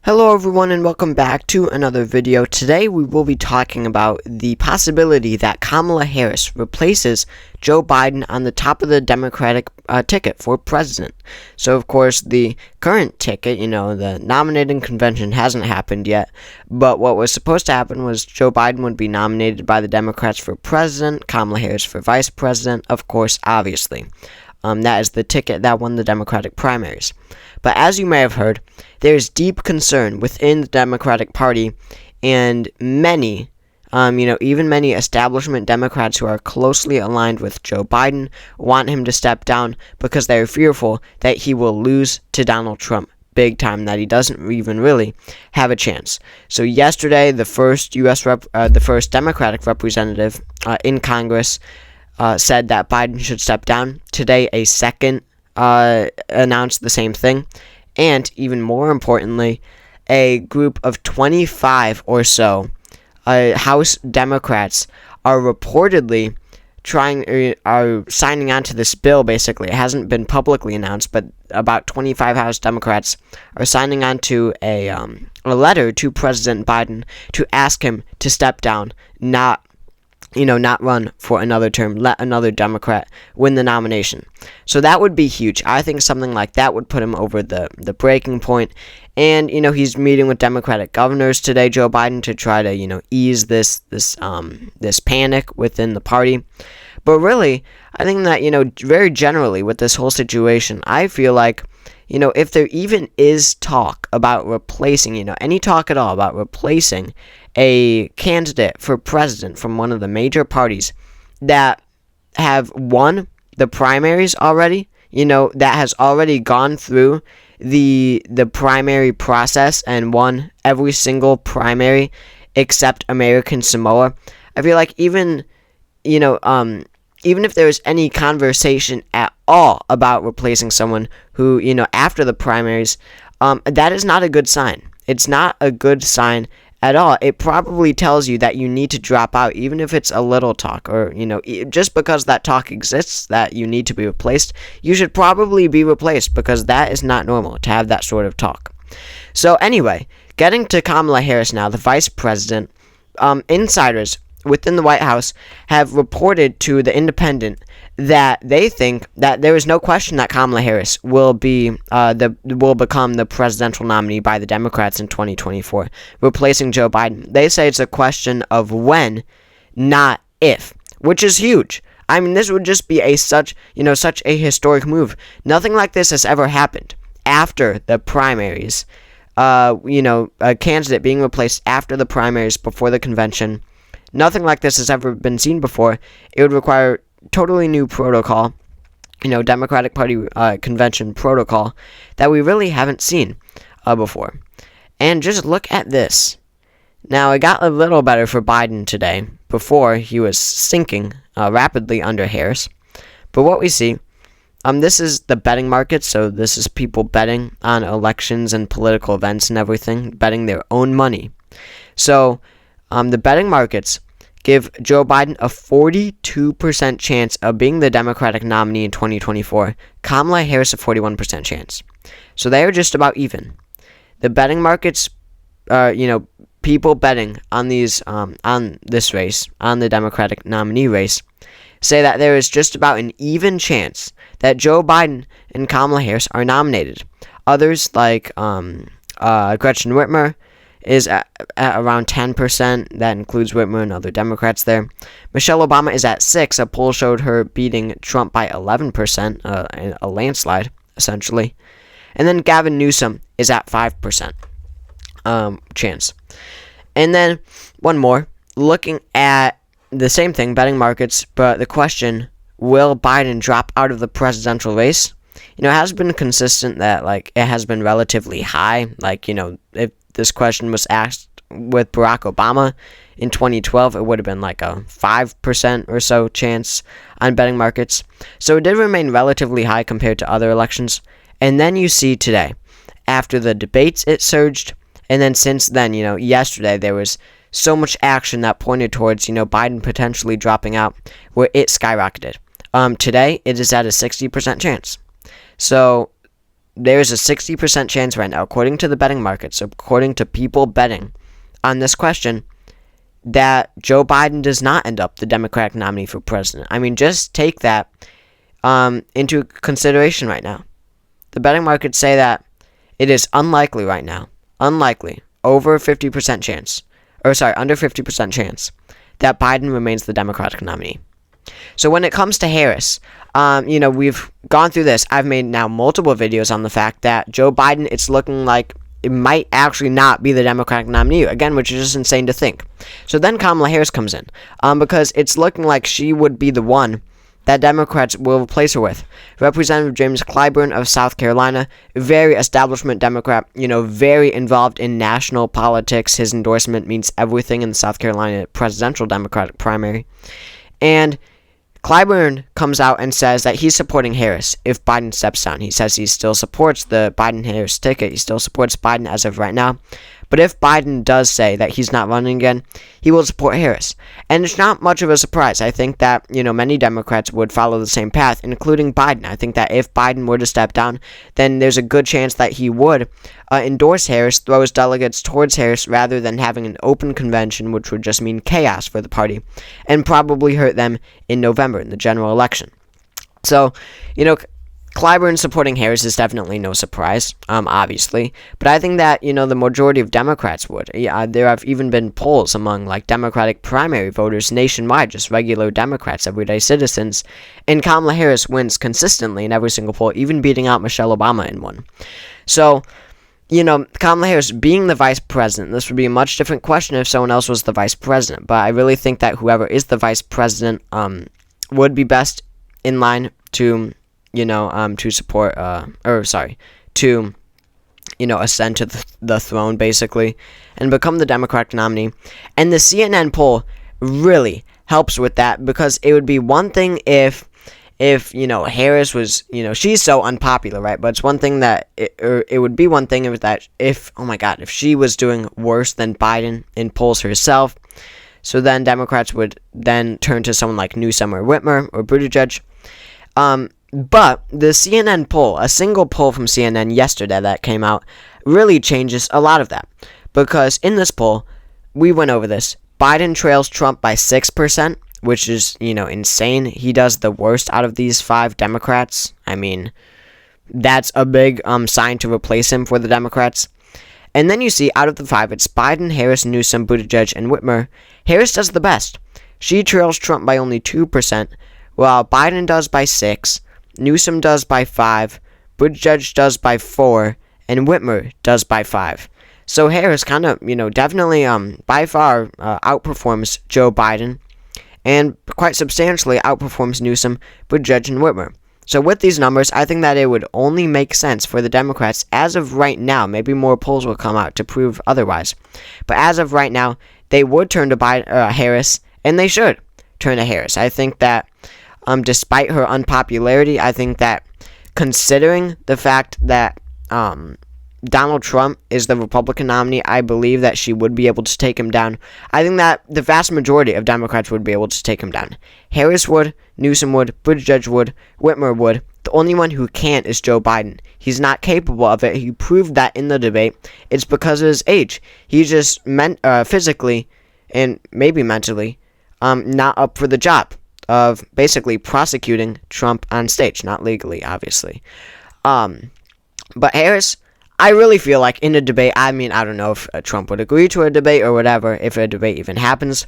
Hello everyone and welcome back to another video. Today we will be talking about the possibility that Kamala Harris replaces Joe Biden on the top of the Democratic ticket for president. So of course the current ticket, the nominating convention hasn't happened yet, but what was supposed to happen was Joe Biden would be nominated by the Democrats for president, Kamala Harris for vice president, of course, obviously. That is the ticket that won the Democratic primaries. But as you may have heard, there is deep concern within the Democratic Party, and many, even many establishment Democrats who are closely aligned with Joe Biden want him to step down because they are fearful that he will lose to Donald Trump big time, that he doesn't even really have a chance. So yesterday, the first Democratic representative in Congress said that Biden should step down. Today, a second announced the same thing. And even more importantly, a group of 25 or so House Democrats are reportedly signing on to this bill. Basically, it hasn't been publicly announced, but about 25 House Democrats are signing on to a letter to President Biden to ask him to step down, not run for another term, let another Democrat win the nomination. So that would be huge. I think something like that would put him over the breaking point. And, he's meeting with Democratic governors today, Joe Biden, to try to, ease this panic within the party. But really, I think that, very generally with this whole situation, I feel like, if there even is talk about replacing, any talk at all about replacing a candidate for president from one of the major parties that have won the primaries already, that has already gone through the primary process and won every single primary except American Samoa. I feel like even if there's any conversation at all about replacing someone who, after the primaries, that is not a good sign. It's not a good sign at all. It probably tells you that you need to drop out, even if it's a little talk, or, just because that talk exists, that you need to be replaced, you should probably be replaced, because that is not normal to have that sort of talk. So anyway, getting to Kamala Harris now, the vice president, insiders within the White House have reported to The Independent that they think that there is no question that Kamala Harris will become the presidential nominee by the Democrats in 2024, replacing Joe Biden. They say it's a question of when, not if, which is huge. I mean, this would just be such a historic move. Nothing like this has ever happened after the primaries. A candidate being replaced after the primaries, before the convention. Nothing like this has ever been seen before. It would require totally new protocol, Democratic Party convention protocol that we really haven't seen before. And just look at this. Now, it got a little better for Biden today. Before, he was sinking rapidly under Harris. But what we see, this is the betting market. So this is people betting on elections and political events and everything, betting their own money. So the betting markets give Joe Biden a 42% chance of being the Democratic nominee in 2024. Kamala Harris a 41% chance. So they are just about even. The betting markets, people betting on this race, on the Democratic nominee race, say that there is just about an even chance that Joe Biden and Kamala Harris are nominated. Others, like Gretchen Whitmer, is at around 10%. That includes Whitmer and other Democrats there. Michelle Obama is at 6%. A poll showed her beating Trump by 11%, a landslide, essentially. And then Gavin Newsom is at 5% chance. And then one more, looking at the same thing, betting markets, but the question, will Biden drop out of the presidential race? It has been consistent that, it has been relatively high. If this question was asked with Barack Obama in 2012, it would have been a 5% or so chance on betting markets. So it did remain relatively high compared to other elections. And then you see today, after the debates, it surged. And then since then, yesterday, there was so much action that pointed towards, Biden potentially dropping out, where it skyrocketed. Today, it is at a 60% chance. So there is a 60% chance right now, according to the betting markets, according to people betting on this question, that Joe Biden does not end up the Democratic nominee for president. I mean, just take that into consideration right now. The betting markets say that it is unlikely right now, over 50% chance, under 50% chance that Biden remains the Democratic nominee. So when it comes to Harris, we've gone through this. I've made now multiple videos on the fact that Joe Biden, it's looking like it might actually not be the Democratic nominee, again, which is just insane to think. So then Kamala Harris comes in, because it's looking like she would be the one that Democrats will replace her with. Representative James Clyburn of South Carolina, very establishment Democrat, very involved in national politics. His endorsement means everything in the South Carolina presidential Democratic primary. And Clyburn comes out and says that he's supporting Harris if Biden steps down. He says he still supports the Biden-Harris ticket. He still supports Biden as of right now. But if Biden does say that he's not running again, he will support Harris. And it's not much of a surprise. I think that, many Democrats would follow the same path, including Biden. I think that if Biden were to step down, then there's a good chance that he would endorse Harris, throw his delegates towards Harris, rather than having an open convention, which would just mean chaos for the party, and probably hurt them in November in the general election. So, Clyburn supporting Harris is definitely no surprise, obviously. But I think that, the majority of Democrats would. There have even been polls among, Democratic primary voters nationwide, just regular Democrats, everyday citizens. And Kamala Harris wins consistently in every single poll, even beating out Michelle Obama in one. So, Kamala Harris being the vice president, this would be a much different question if someone else was the vice president. But I really think that whoever is the vice president would be best in line to to support, ascend to the throne, basically, and become the Democratic nominee. And the CNN poll really helps with that, because it would be one thing if Harris was, she's so unpopular, right? But it's one thing that, it would be one thing if she was doing worse than Biden in polls herself. So then Democrats would then turn to someone like Newsom or Whitmer or Buttigieg. But the CNN poll, a single poll from CNN yesterday that came out, really changes a lot of that. Because in this poll, we went over this, Biden trails Trump by 6%, which is, insane. He does the worst out of these 5 Democrats. I mean, that's a big sign to replace him for the Democrats. And then you see, out of the 5, it's Biden, Harris, Newsom, Buttigieg, and Whitmer. Harris does the best. She trails Trump by only 2%, while Biden does by 6%. Newsom does by 5%, Buttigieg does by 4%, and Whitmer does by 5%. So Harris kind of, definitely by far outperforms Joe Biden, and quite substantially outperforms Newsom, Buttigieg, and Whitmer. So with these numbers, I think that it would only make sense for the Democrats, as of right now, maybe more polls will come out to prove otherwise, but as of right now, they would turn to Harris, and they should turn to Harris. I think that despite her unpopularity, I think that considering the fact that Donald Trump is the Republican nominee, I believe that she would be able to take him down. I think that the vast majority of Democrats would be able to take him down. Harris would, Newsom would, Buttigieg would, Whitmer would. The only one who can't is Joe Biden. He's not capable of it. He proved that in the debate. It's because of his age. He's just physically and maybe mentally not up for the job of basically prosecuting Trump on stage, not legally, obviously. But Harris, I really feel like in a debate, I don't know if Trump would agree to a debate or whatever, if a debate even happens,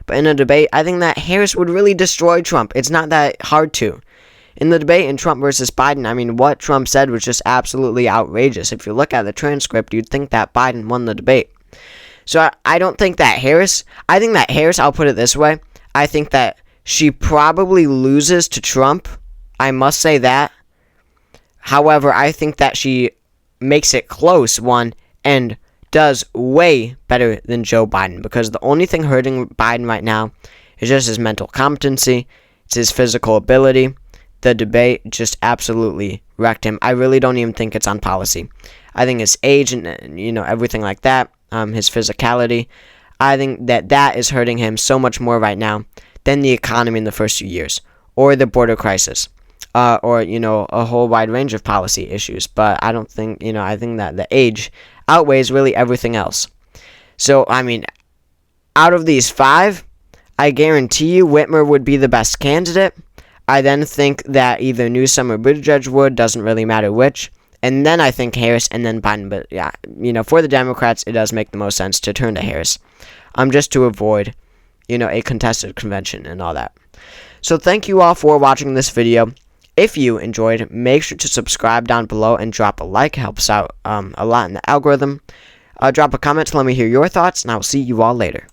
but in a debate, I think that Harris would really destroy Trump. It's not that hard to. In the debate in Trump versus Biden, what Trump said was just absolutely outrageous. If you look at the transcript, you'd think that Biden won the debate. So I don't think that Harris, I'll put it this way, I think that she probably loses to Trump. I must say that. However, I think that she makes it close, one, and does way better than Joe Biden. Because the only thing hurting Biden right now is just his mental competency. It's his physical ability. The debate just absolutely wrecked him. I really don't even think it's on policy. I think his age and, everything like that, his physicality, I think that is hurting him so much more right now than the economy in the first few years, or the border crisis. or a whole wide range of policy issues. But I don't think I think that the age outweighs really everything else. So I mean, out of these 5, I guarantee you Whitmer would be the best candidate. I then think that either Newsom or Buttigieg would, doesn't really matter which. And then I think Harris, and then Biden. But yeah, for the Democrats, it does make the most sense to turn to Harris. Just to avoid, a contested convention and all that. So thank you all for watching this video. If you enjoyed, make sure to subscribe down below and drop a like. It helps out a lot in the algorithm. Drop a comment to let me hear your thoughts, and I will see you all later.